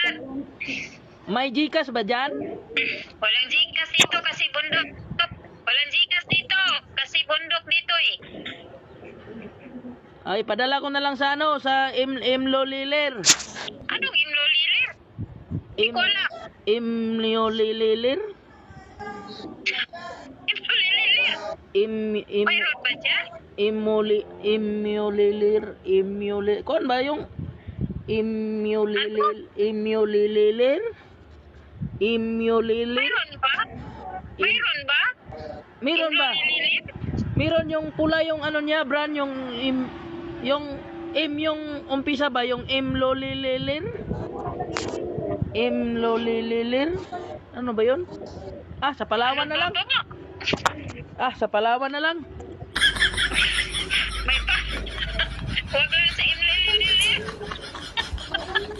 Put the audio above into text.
dyan. May Gcash ba dyan? Walang Gcash dito kasi bundok. Walang Gcash dito kasi bundok dito eh. Ay, padala ko na lang sa ano, sa Imlolilir. Anong imlolilir? Hindi ko alam. Imlolilir? Imlolilir? Mayroon ba dyan? Imlolilir. Kon ba yung Imlolilir? Mayroon ba? Mayroon ba? Meron ba? Imlolilir? Meron yung pula yung ano niya, brand yung yung umpisa ba yung Imlolilir? Imlolilir? Ano ba 'yon? Ah, sa Palawan na lang. Ah, sa Palawan na lang. May pa. Huwag lang sa